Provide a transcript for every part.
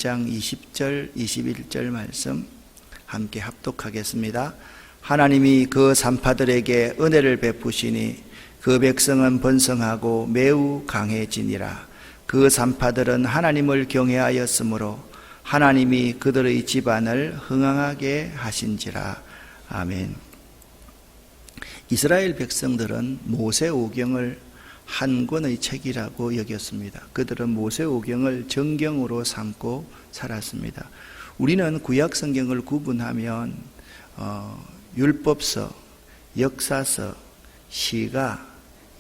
1장 20절 21절 말씀 함께 합독하겠습니다. 하나님이 그 산파들에게 은혜를 베푸시니 그 백성은 번성하고 매우 강해지니라. 그 산파들은 하나님을 경외하였으므로 하나님이 그들의 집안을 흥황하게 하신지라. 아멘. 이스라엘 백성들은 모세오경을 한 권의 책이라고 여겼습니다. 그들은 모세오경을 정경으로 삼고 살았습니다. 우리는 구약성경을 구분하면 율법서, 역사서, 시가,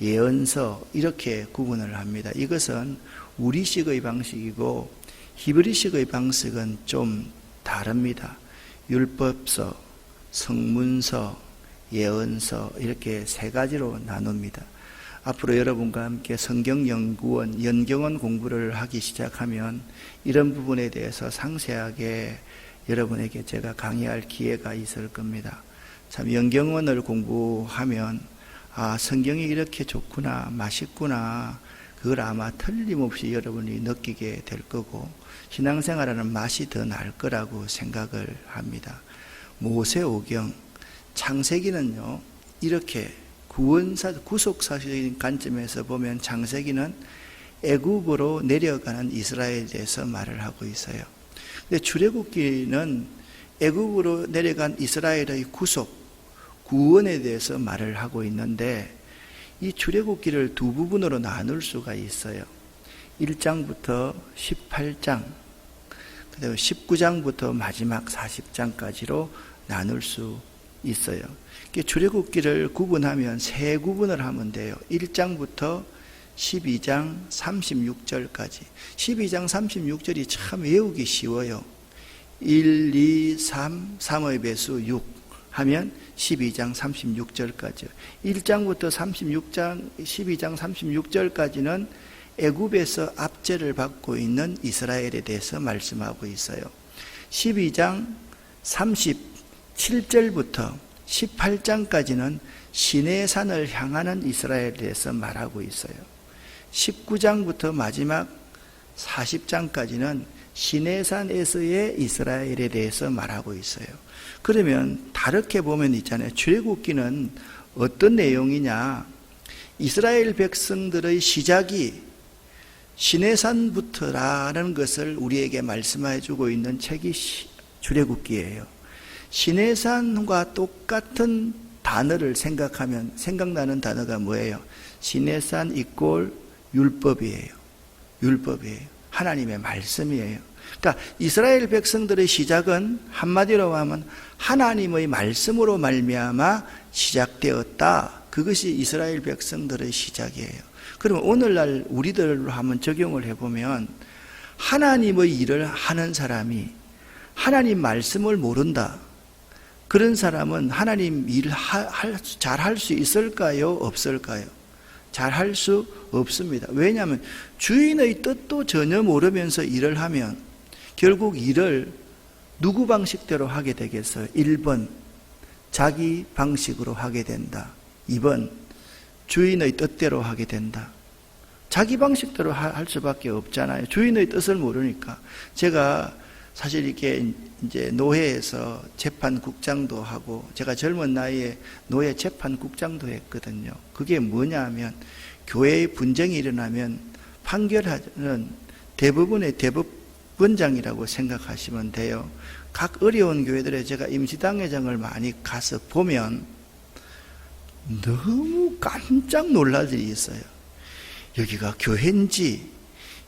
예언서 이렇게 구분을 합니다. 이것은 우리식의 방식이고 히브리식의 방식은 좀 다릅니다. 율법서, 성문서, 예언서 이렇게 세 가지로 나눕니다. 앞으로 여러분과 함께 성경연구원, 연경원 공부를 하기 시작하면 이런 부분에 대해서 상세하게 여러분에게 제가 강의할 기회가 있을 겁니다. 참 연경원을 공부하면 성경이 이렇게 좋구나, 맛있구나, 그걸 아마 틀림없이 여러분이 느끼게 될 거고 신앙생활하는 맛이 더 날 거라고 생각을 합니다. 모세오경, 창세기는요 이렇게 구속사실적인 관점에서 보면 창세기는 애굽으로 내려가는 이스라엘에 대해서 말을 하고 있어요. 근데 출애굽기는 애굽으로 내려간 이스라엘의 구원에 대해서 말을 하고 있는데 이 출애굽기를 두 부분으로 나눌 수가 있어요. 1장부터 18장, 그다음에 19장부터 마지막 40장까지로 나눌 수 있어요. 출애굽기를 구분하면 세 구분을 하면 돼요. 1장부터 12장 36절까지. 12장 36절이 참 외우기 쉬워요. 1, 2, 3, 3의 배수 6 하면 12장 36절까지. 1장부터 12장 36절까지는 애굽에서 압제를 받고 있는 이스라엘에 대해서 말씀하고 있어요. 12장 37절부터 18장까지는 시내산을 향하는 이스라엘에 대해서 말하고 있어요. 19장부터 마지막 40장까지는 시내산에서의 이스라엘에 대해서 말하고 있어요. 그러면 다르게 보면 있잖아요. 출애굽기는 어떤 내용이냐? 이스라엘 백성들의 시작이 시내산부터라는 것을 우리에게 말씀해 주고 있는 책이 출애굽기예요. 시내산과 똑같은 단어를 생각하면 생각나는 단어가 뭐예요? 시내산 이꼴 율법이에요. 율법이에요. 하나님의 말씀이에요. 그러니까 이스라엘 백성들의 시작은 한마디로 하면 하나님의 말씀으로 말미암아 시작되었다. 그것이 이스라엘 백성들의 시작이에요. 그러면 오늘날 우리들로 한번 적용을 해보면 하나님의 일을 하는 사람이 하나님 말씀을 모른다. 그런 사람은 하나님 일을 잘 할 수 있을까요? 없을까요? 잘 할 수 없습니다. 왜냐하면 주인의 뜻도 전혀 모르면서 일을 하면 결국 일을 누구 방식대로 하게 되겠어요? 1번 자기 방식으로 하게 된다. 2번 주인의 뜻대로 하게 된다. 자기 방식대로 할 수밖에 없잖아요. 주인의 뜻을 모르니까. 제가 사실 이렇게 이제 노회에서 재판국장도 하고 제가 젊은 나이에 노회 재판국장도 했거든요. 그게 뭐냐 하면 교회의 분쟁이 일어나면 판결하는 대부분의 대법원장이라고 생각하시면 돼요. 각 어려운 교회들에 제가 임시당회장을 많이 가서 보면 너무 깜짝 놀랄 일이 있어요. 여기가 교회인지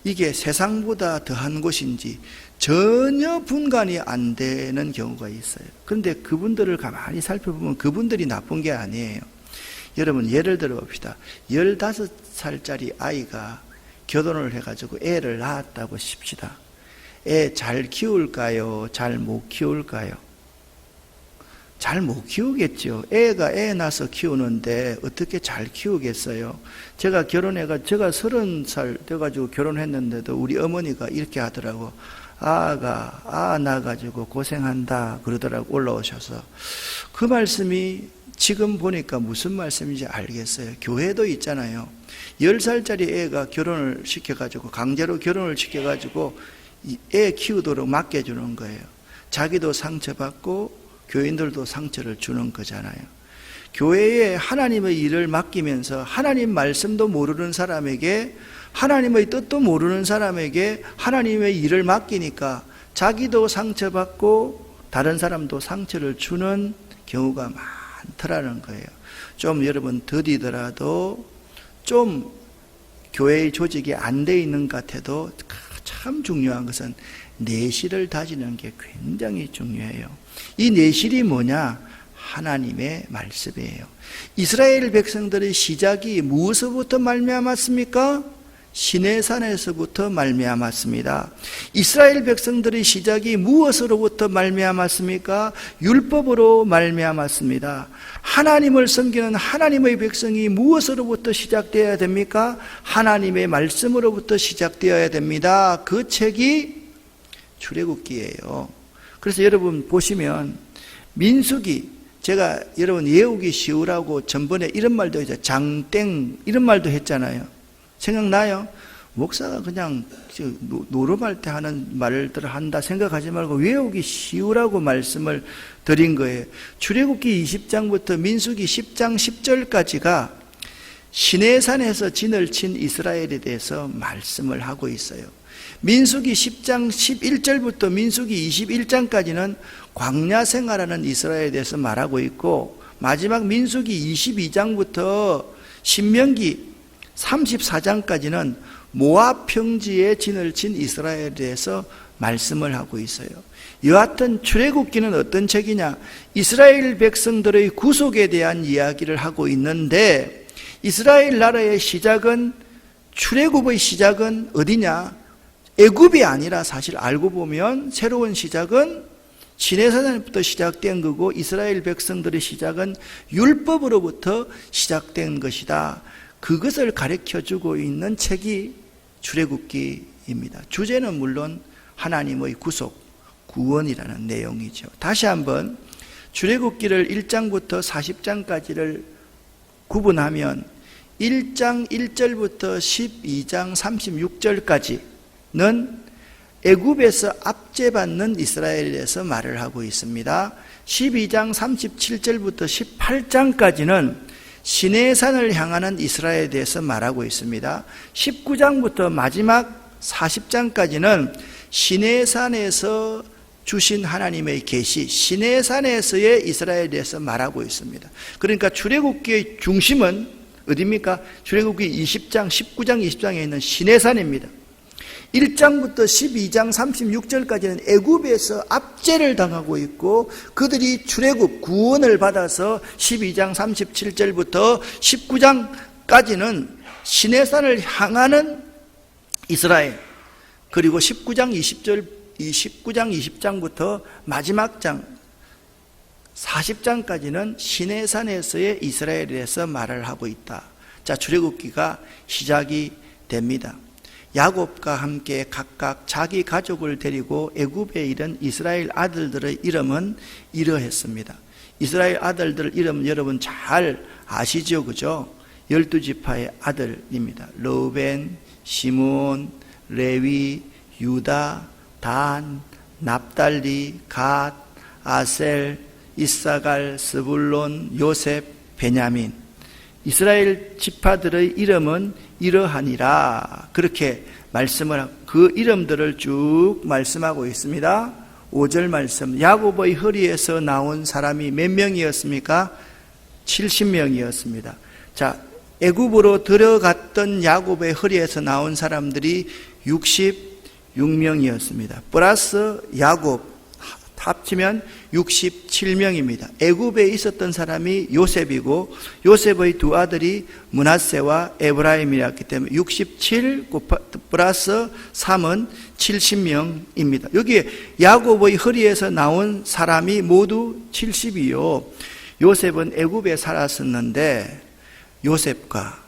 이게 세상보다 더한 곳인지 전혀 분간이 안 되는 경우가 있어요. 그런데 그분들을 가만히 살펴보면 그분들이 나쁜 게 아니에요. 여러분 예를 들어 봅시다. 15살짜리 아이가 결혼을 해가지고 애를 낳았다고 칩시다. 애 잘 키울까요? 잘 못 키울까요? 잘 못 키우겠죠. 애가 애 낳아서 키우는데 어떻게 잘 키우겠어요? 제가 제가 30살 돼가지고 결혼했는데도 우리 어머니가 이렇게 하더라고. 낳아가지고 고생한다 그러더라고. 올라오셔서 그 말씀이 지금 보니까 무슨 말씀인지 알겠어요. 교회도 있잖아요. 10살짜리 애가 결혼을 시켜가지고 강제로 결혼을 시켜가지고 애 키우도록 맡겨주는 거예요. 자기도 상처받고 교인들도 상처를 주는 거잖아요. 교회에 하나님의 일을 맡기면서 하나님 말씀도 모르는 사람에게, 하나님의 뜻도 모르는 사람에게 하나님의 일을 맡기니까 자기도 상처받고 다른 사람도 상처를 주는 경우가 많더라는 거예요. 좀 여러분 더디더라도 좀 교회의 조직이 안 돼 있는 것 같아도 참 중요한 것은 내실을 다지는 게 굉장히 중요해요. 이 내실이 뭐냐? 하나님의 말씀이에요. 이스라엘 백성들의 시작이 무엇으로부터 말미암았습니까? 시내산에서부터 말미암았습니다. 이스라엘 백성들의 시작이 무엇으로부터 말미암았습니까? 율법으로 말미암았습니다. 하나님을 섬기는 하나님의 백성이 무엇으로부터 시작되어야 됩니까? 하나님의 말씀으로부터 시작되어야 됩니다. 그 책이 출애굽기예요. 그래서 여러분 보시면 민수기, 제가 여러분 외우기 쉬우라고 전번에 이런 말도 했죠. 장땡 이런 말도 했잖아요. 생각나요? 목사가 그냥 노름할 때 하는 말들을 한다 생각하지 말고 외우기 쉬우라고 말씀을 드린 거예요. 출애굽기 20장부터 민수기 10장 10절까지가 시내산에서 진을 친 이스라엘에 대해서 말씀을 하고 있어요. 민수기 10장 11절부터 민수기 21장까지는 광야 생활하는 이스라엘에 대해서 말하고 있고, 마지막 민수기 22장부터 신명기 34장까지는 모압 평지에 진을 친 이스라엘에 대해서 말씀을 하고 있어요. 여하튼 출애굽기는 어떤 책이냐? 이스라엘 백성들의 구속에 대한 이야기를 하고 있는데, 이스라엘 나라의 시작은, 출애굽의 시작은 어디냐? 애굽이 아니라 사실 알고 보면 새로운 시작은 시내산에부터 시작된 거고, 이스라엘 백성들의 시작은 율법으로부터 시작된 것이다. 그것을 가르쳐주고 있는 책이 출애굽기입니다. 주제는 물론 하나님의 구속, 구원이라는 내용이죠. 다시 한번 출애굽기를 1장부터 40장까지를 구분하면 1장 1절부터 12장 36절까지는 애굽에서 압제받는 이스라엘에 대해서 말을 하고 있습니다. 12장 37절부터 18장까지는 시내산을 향하는 이스라엘에 대해서 말하고 있습니다. 19장부터 마지막 40장까지는 시내산에서 주신 하나님의 계시, 시내산에서의 이스라엘에 대해서 말하고 있습니다. 그러니까 출애굽기의 중심은 어디입니까? 출애굽기 20장, 19장, 20장에 있는 시내산입니다. 1장부터 12장 36절까지는 애굽에서 압제를 당하고 있고, 그들이 출애굽 구원을 받아서 12장 37절부터 19장까지는 시내산을 향하는 이스라엘, 그리고 19장 20장부터 마지막 장 40장까지는 시내산에서의 이스라엘에 대해서 말을 하고 있다. 자, 출애굽기가 시작이 됩니다. 야곱과 함께 각각 자기 가족을 데리고 애굽에 이른 이스라엘 아들들의 이름은 이러했습니다. 이스라엘 아들들 이름 여러분 잘 아시죠? 그죠? 12지파의 아들입니다. 르우벤, 시므온, 레위, 유다, 단, 납달리, 갓, 아셀, 이사갈, 스불론, 요셉, 베냐민. 이스라엘 지파들의 이름은 이러하니라. 그렇게 말씀을 하고 그 이름들을 쭉 말씀하고 있습니다. 5절 말씀, 야곱의 허리에서 나온 사람이 몇 명이었습니까? 70명이었습니다. 자, 애굽으로 들어갔던 야곱의 허리에서 나온 사람들이 66명이었습니다. 플러스 야곱 합치면 67명입니다. 애굽에 있었던 사람이 요셉이고, 요셉의 두 아들이 므낫세와 에브라임이었기 때문에 67 플러스 3은 70명입니다. 여기에 야곱의 허리에서 나온 사람이 모두 70이요. 요셉은 애굽에 살았었는데 요셉과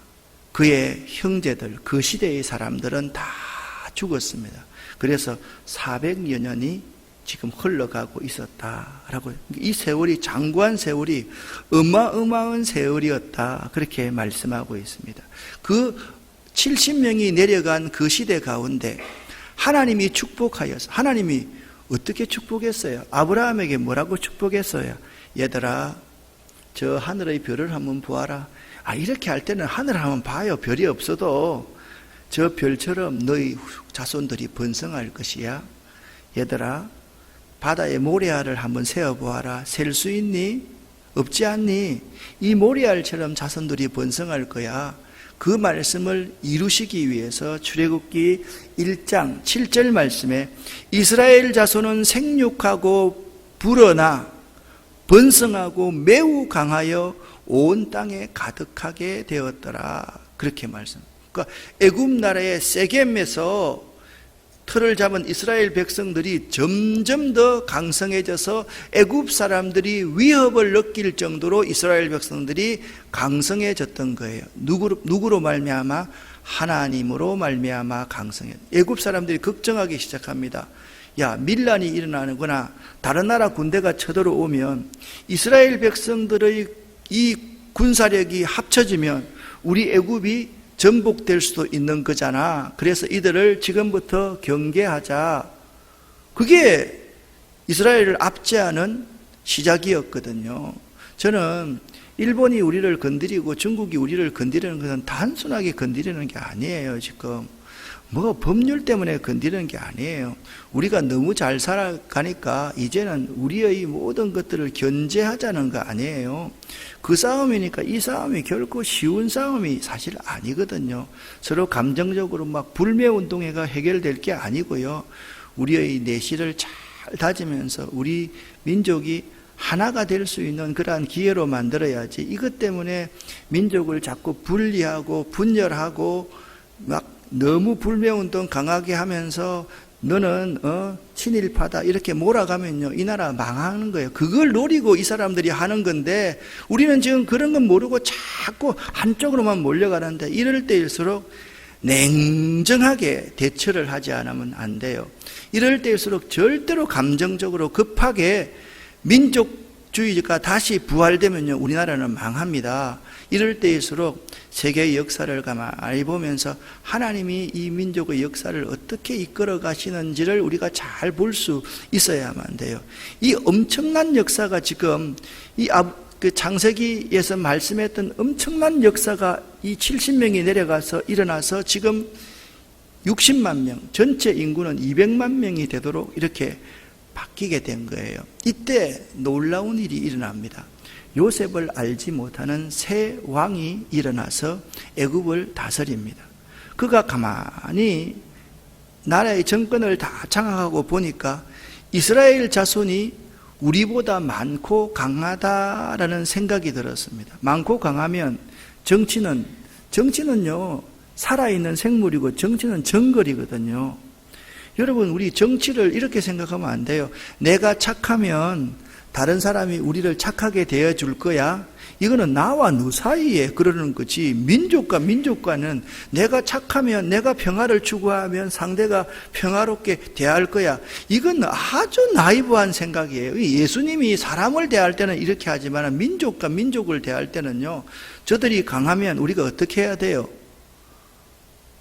그의 형제들, 그 시대의 사람들은 다 죽었습니다. 그래서 400여 년이 지금 흘러가고 있었다라고, 이 세월이 장구한 세월이 어마어마한 세월이었다, 그렇게 말씀하고 있습니다. 그 70명이 내려간 그 시대 가운데 하나님이 축복하여서, 하나님이 어떻게 축복했어요? 아브라함에게 뭐라고 축복했어요? 얘들아, 저 하늘의 별을 한번 보아라. 이렇게 할 때는 하늘을 한번 봐요. 별이 없어도 저 별처럼 너희 자손들이 번성할 것이야. 얘들아, 바다의 모래알을 한번 세어보아라. 셀 수 있니? 없지 않니? 이 모래알처럼 자손들이 번성할 거야. 그 말씀을 이루시기 위해서 출애굽기 1장 7절 말씀에 이스라엘 자손은 생육하고 불어나 번성하고 매우 강하여 온 땅에 가득하게 되었더라. 그렇게 말씀. 그러니까 애굽 나라의 세겜에서 틀을 잡은 이스라엘 백성들이 점점 더 강성해져서 애굽 사람들이 위협을 느낄 정도로 이스라엘 백성들이 강성해졌던 거예요. 누구로 말미암아? 하나님으로 말미암아 강성해. 애굽 사람들이 걱정하기 시작합니다. 야, 밀란이 일어나는구나. 다른 나라 군대가 쳐들어오면 이스라엘 백성들의 이 군사력이 합쳐지면 우리 애굽이 전복될 수도 있는 거잖아. 그래서 이들을 지금부터 경계하자. 그게 이스라엘을 압제하는 시작이었거든요. 저는 일본이 우리를 건드리고 중국이 우리를 건드리는 것은 단순하게 건드리는 게 아니에요. 지금 법률 때문에 건드리는 게 아니에요. 우리가 너무 잘 살아가니까 이제는 우리의 모든 것들을 견제하자는 거 아니에요. 그 싸움이니까 이 싸움이 결코 쉬운 싸움이 사실 아니거든요. 서로 감정적으로 막 불매운동회가 해결될 게 아니고요. 우리의 내실을 잘 다지면서 우리 민족이 하나가 될 수 있는 그러한 기회로 만들어야지. 이것 때문에 민족을 자꾸 분리하고 분열하고 막 너무 불매운동 강하게 하면서 너는 친일파다 이렇게 몰아가면요, 이 나라 망하는 거예요. 그걸 노리고 이 사람들이 하는 건데 우리는 지금 그런 건 모르고 자꾸 한쪽으로만 몰려가는데 이럴 때일수록 냉정하게 대처를 하지 않으면 안 돼요. 이럴 때일수록 절대로 감정적으로 급하게 민족주의가 다시 부활되면요, 우리나라는 망합니다. 이럴 때일수록 세계의 역사를 가만히 보면서 하나님이 이 민족의 역사를 어떻게 이끌어 가시는지를 우리가 잘 볼 수 있어야만 돼요. 이 엄청난 역사가 지금 그 창세기에서 말씀했던 엄청난 역사가 이 70명이 내려가서 일어나서 지금 60만 명, 전체 인구는 200만 명이 되도록 이렇게 바뀌게 된 거예요. 이때 놀라운 일이 일어납니다. 요셉을 알지 못하는 새 왕이 일어나서 애굽을 다스립니다. 그가 가만히 나라의 정권을 다 장악하고 보니까 이스라엘 자손이 우리보다 많고 강하다라는 생각이 들었습니다. 많고 강하면 정치는요, 살아있는 생물이고 정치는 정글이거든요. 여러분, 우리 정치를 이렇게 생각하면 안 돼요. 내가 착하면 다른 사람이 우리를 착하게 대해줄 거야. 이거는 나와 너 사이에 그러는 거지. 민족과 민족과는 내가 착하면, 내가 평화를 추구하면 상대가 평화롭게 대할 거야. 이건 아주 나이브한 생각이에요. 예수님이 사람을 대할 때는 이렇게 하지만 민족과 민족을 대할 때는요, 저들이 강하면 우리가 어떻게 해야 돼요?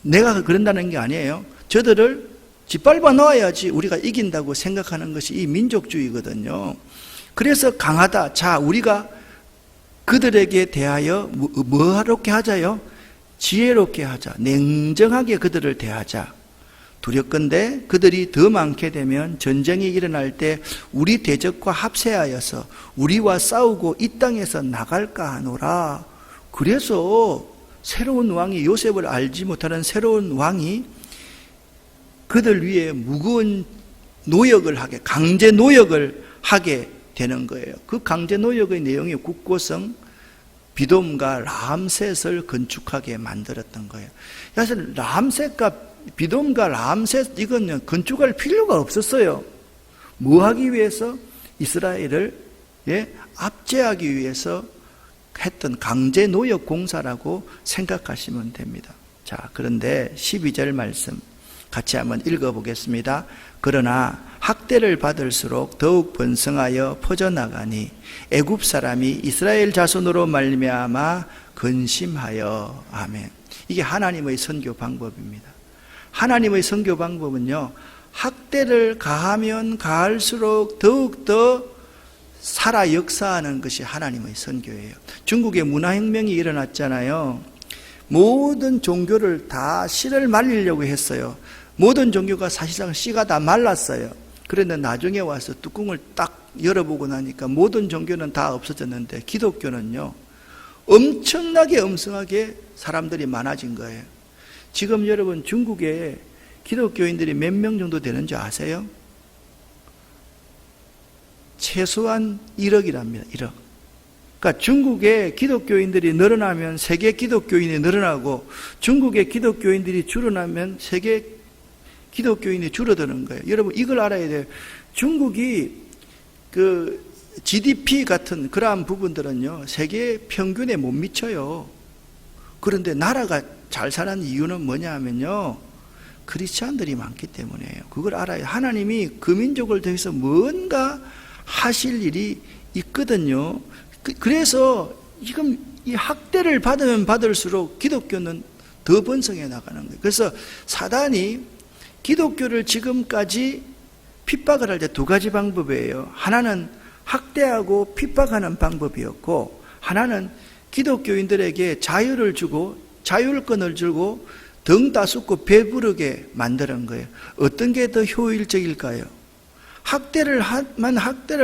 내가 그런다는 게 아니에요. 저들을 짓밟아 놓아야지 우리가 이긴다고 생각하는 것이 이 민족주의거든요. 그래서 강하다. 자, 우리가 그들에게 대하여 뭐하롭게 하자요? 지혜롭게 하자. 냉정하게 그들을 대하자. 두렵건대 그들이 더 많게 되면 전쟁이 일어날 때 우리 대적과 합세하여서 우리와 싸우고 이 땅에서 나갈까 하노라. 그래서 새로운 왕이, 요셉을 알지 못하는 새로운 왕이 그들 위에 무거운 노역을 하게, 강제 노역을 하게 되는 거예요. 그 강제 노역의 내용이 국고성 비돔과 람셋을 건축하게 만들었던 거예요. 사실 람셋과 비돔과 람셋 이건 건축할 필요가 없었어요. 뭐 하기 위해서? 이스라엘을 압제하기 위해서 했던 강제 노역 공사라고 생각하시면 됩니다. 자, 그런데 12절 말씀 같이 한번 읽어보겠습니다. 그러나 학대를 받을수록 더욱 번성하여 퍼져나가니 애굽 사람이 이스라엘 자손으로 말미암아 근심하여. 아멘. 이게 하나님의 선교 방법입니다. 하나님의 선교 방법은요, 학대를 가하면 가할수록 더욱더 살아 역사하는 것이 하나님의 선교예요. 중국에 문화혁명이 일어났잖아요. 모든 종교를 다 씨를 말리려고 했어요. 모든 종교가 사실상 씨가 다 말랐어요. 그런데 나중에 와서 뚜껑을 딱 열어보고 나니까 모든 종교는 다 없어졌는데 기독교는요, 엄청나게 엄성하게 사람들이 많아진 거예요. 지금 여러분 중국에 기독교인들이 몇 명 정도 되는지 아세요? 최소한 1억이랍니다. 1억. 그러니까 중국의 기독교인들이 늘어나면 세계 기독교인이 늘어나고, 중국의 기독교인들이 줄어나면 세계 기독교인이 줄어드는 거예요. 여러분 이걸 알아야 돼요. 중국이 그 GDP 같은 그러한 부분들은요, 세계 평균에 못 미쳐요. 그런데 나라가 잘 사는 이유는 뭐냐 하면요, 크리스찬들이 많기 때문이에요. 그걸 알아요. 하나님이 그 민족을 통해서 뭔가 하실 일이 있거든요. 그래서 지금 이 학대를 받으면 받을수록 기독교는 더 번성해 나가는 거예요. 그래서 사단이 기독교를 지금까지 핍박을 할 때 두 가지 방법이에요. 하나는 학대하고 핍박하는 방법이었고, 하나는 기독교인들에게 자유를 주고 자율권을 주고 등 따숩고 배부르게 만드는 거예요. 어떤 게 더 효율적일까요? 학대를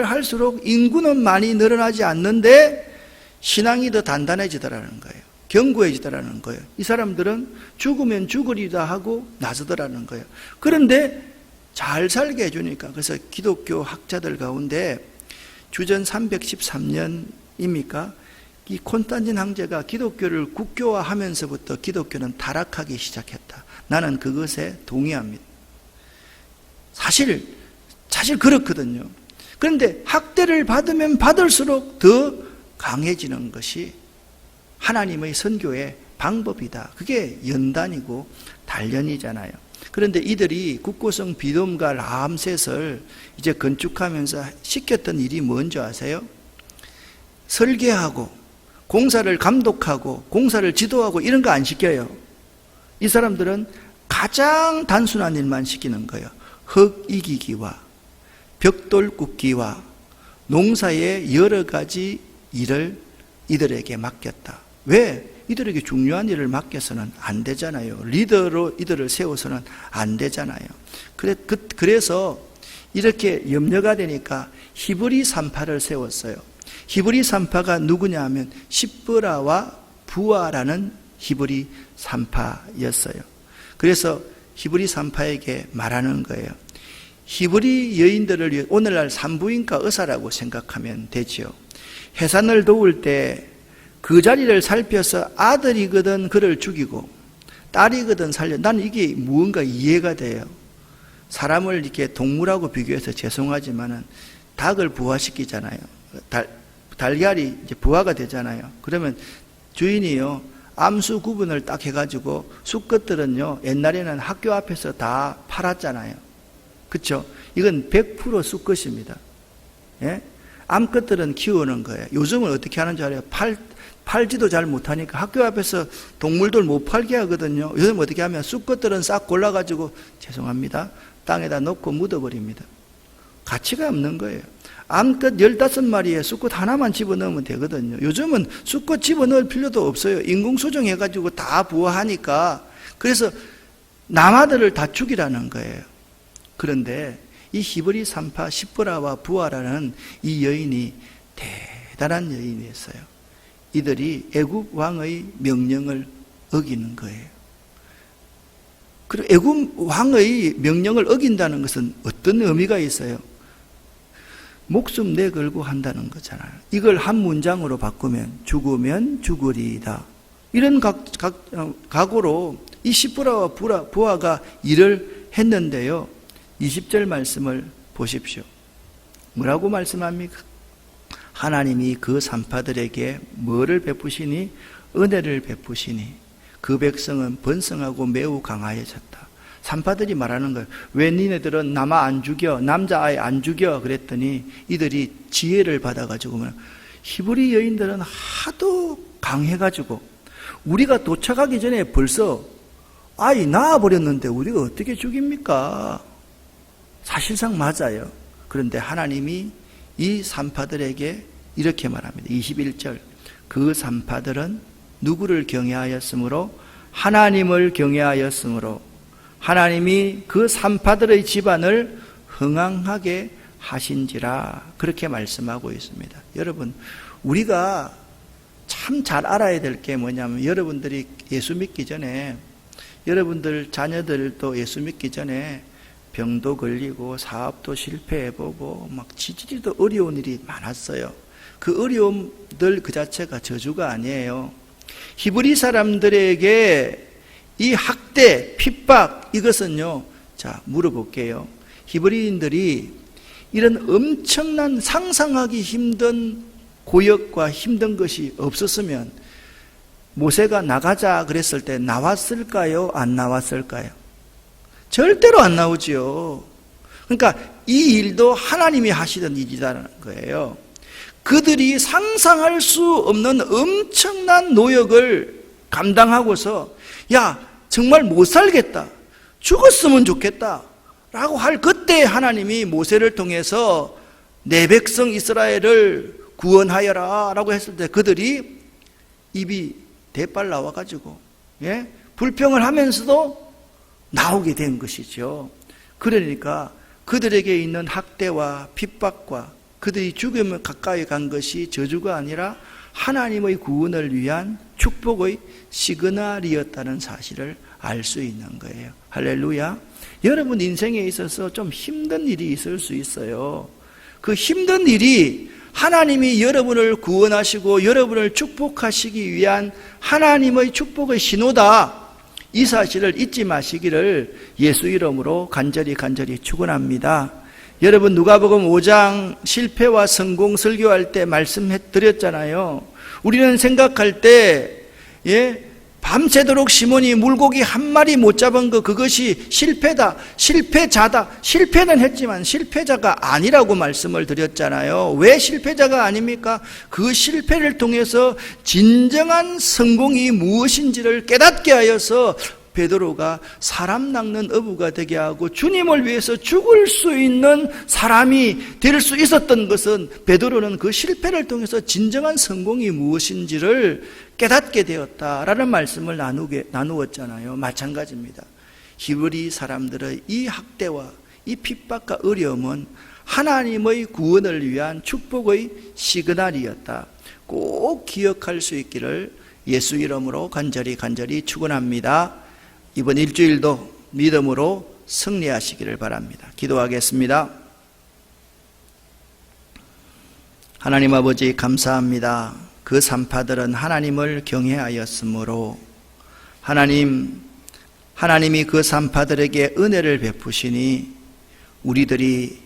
할수록 인구는 많이 늘어나지 않는데 신앙이 더 단단해지더라는 거예요. 견고해지더라는 거예요. 이 사람들은 죽으면 죽으리다 하고 나서더라는 거예요. 그런데 잘 살게 해주니까, 그래서 기독교 학자들 가운데 주전 313년입니까? 이 콘스탄틴 황제가 기독교를 국교화하면서부터 기독교는 타락하기 시작했다. 나는 그것에 동의합니다. 사실 그렇거든요. 그런데 학대를 받으면 받을수록 더 강해지는 것이 하나님의 선교의 방법이다. 그게 연단이고 단련이잖아요. 그런데 이들이 국고성 비돔과 라암셋을 이제 건축하면서 시켰던 일이 뭔지 아세요? 설계하고 공사를 감독하고 공사를 지도하고 이런 거 안 시켜요. 이 사람들은 가장 단순한 일만 시키는 거예요. 흙 이기기와 벽돌 굽기와 농사의 여러 가지 일을 이들에게 맡겼다. 왜? 이들에게 중요한 일을 맡겨서는 안 되잖아요. 리더로 이들을 세워서는 안 되잖아요. 그래서 이렇게 염려가 되니까 히브리 산파를 세웠어요. 히브리 산파가 누구냐 하면 십브라와 부아라는 히브리 산파였어요. 그래서 히브리 산파에게 말하는 거예요. 히브리 여인들을 위해 오늘날 산부인과 의사라고 생각하면 되죠. 해산을 도울 때 그 자리를 살펴서 아들이거든 그를 죽이고 딸이거든 살려. 나는 이게 무언가 이해가 돼요. 사람을 이렇게 동물하고 비교해서 죄송하지만은 닭을 부화시키잖아요. 달걀이 이제 부화가 되잖아요. 그러면 주인이요, 암수 구분을 딱 해가지고 수컷들은요, 옛날에는 학교 앞에서 다 팔았잖아요. 그렇죠? 이건 100% 수컷입니다. 예? 암컷들은 키우는 거예요. 요즘은 어떻게 하는 줄 알아요? 팔지도 잘 못하니까 학교 앞에서 동물들 못 팔게 하거든요. 요즘 어떻게 하면 수컷들은 싹 골라가지고 죄송합니다, 땅에다 놓고 묻어버립니다. 가치가 없는 거예요. 암컷 15마리에 수컷 하나만 집어넣으면 되거든요. 요즘은 수컷 집어넣을 필요도 없어요. 인공수정해가지고 다 부화하니까. 그래서 남아들을 다 죽이라는 거예요. 그런데 이 히브리 산파 십브라와 부아라는 이 여인이 대단한 여인이었어요. 이들이 애굽 왕의 명령을 어기는 거예요. 그리고 애굽 왕의 명령을 어긴다는 것은 어떤 의미가 있어요? 목숨 내걸고 한다는 거잖아요. 이걸 한 문장으로 바꾸면 죽으면 죽으리이다. 이런 각오로 이 십브라와 부아가 일을 했는데요. 20절 말씀을 보십시오. 뭐라고 말씀합니까? 하나님이 그 산파들에게 뭐를 베푸시니? 은혜를 베푸시니 그 백성은 번성하고 매우 강하여졌다. 산파들이 말하는 거예요. 왜 니네들은 남아 안 죽여? 남자아이 안 죽여? 그랬더니 이들이 지혜를 받아가지고 히브리 여인들은 하도 강해가지고 우리가 도착하기 전에 벌써 아이 낳아버렸는데 우리가 어떻게 죽입니까? 사실상 맞아요. 그런데 하나님이 이 산파들에게 이렇게 말합니다. 21절. 그 산파들은 누구를 경외하였으므로? 하나님을 경외하였으므로 하나님이 그 산파들의 집안을 흥황하게 하신지라. 그렇게 말씀하고 있습니다. 여러분, 우리가 참 잘 알아야 될 게 뭐냐면, 여러분들이 예수 믿기 전에, 여러분들 자녀들도 예수 믿기 전에 병도 걸리고 사업도 실패해보고 막 지지리도 어려운 일이 많았어요. 그 어려움들 그 자체가 저주가 아니에요. 히브리 사람들에게 이 학대, 핍박, 이것은요, 자, 물어볼게요. 히브리인들이 이런 엄청난 상상하기 힘든 고역과 힘든 것이 없었으면 모세가 나가자 그랬을 때 나왔을까요? 안 나왔을까요? 절대로 안 나오지요. 그러니까 이 일도 하나님이 하시던 일이라는 거예요. 그들이 상상할 수 없는 엄청난 노역을 감당하고서 야, 정말 못 살겠다, 죽었으면 좋겠다 라고 할 그때 하나님이 모세를 통해서 내 백성 이스라엘을 구원하여라 라고 했을 때 그들이 입이 대빨 나와가지고 불평을 하면서도 나오게 된 것이죠. 그러니까 그들에게 있는 학대와 핍박과 그들이 죽음에 가까이 간 것이 저주가 아니라 하나님의 구원을 위한 축복의 시그널이었다는 사실을 알 수 있는 거예요. 할렐루야. 여러분 인생에 있어서 좀 힘든 일이 있을 수 있어요. 그 힘든 일이 하나님이 여러분을 구원하시고 여러분을 축복하시기 위한 하나님의 축복의 신호다, 이 사실을 잊지 마시기를 예수 이름으로 간절히 축원합니다. 여러분 누가복음 5장 실패와 성공 설교할 때 말씀드렸잖아요. 우리는 생각할 때 밤새도록 시몬이 물고기 한 마리 못 잡은 그것이 실패다, 실패자다. 실패는 했지만 실패자가 아니라고 말씀을 드렸잖아요. 왜 실패자가 아닙니까? 그 실패를 통해서 진정한 성공이 무엇인지를 깨닫게 하여서 베드로가 사람 낚는 어부가 되게 하고 주님을 위해서 죽을 수 있는 사람이 될 수 있었던 것은, 베드로는 그 실패를 통해서 진정한 성공이 무엇인지를 깨닫게 되었다라는 말씀을 나누었잖아요. 마찬가지입니다. 히브리 사람들의 이 학대와 이 핍박과 어려움은 하나님의 구원을 위한 축복의 시그널이었다. 꼭 기억할 수 있기를 예수 이름으로 간절히 축원합니다. 이번 일주일도 믿음으로 승리하시기를 바랍니다. 기도하겠습니다. 하나님 아버지 감사합니다. 그 산파들은 하나님을 경외하였으므로 하나님이 그 산파들에게 은혜를 베푸시니 우리들이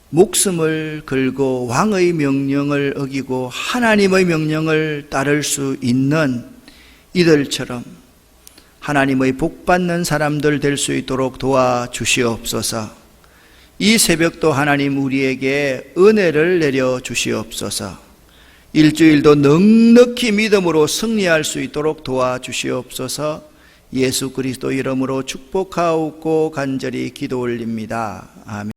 목숨을 걸고 왕의 명령을 어기고 하나님의 명령을 따를 수 있는 이들처럼 하나님의 복받는 사람들 될 수 있도록 도와주시옵소서. 이 새벽도 하나님 우리에게 은혜를 내려 주시옵소서. 일주일도 넉넉히 믿음으로 승리할 수 있도록 도와주시옵소서. 예수 그리스도 이름으로 축복하옵고 간절히 기도 올립니다. 아멘.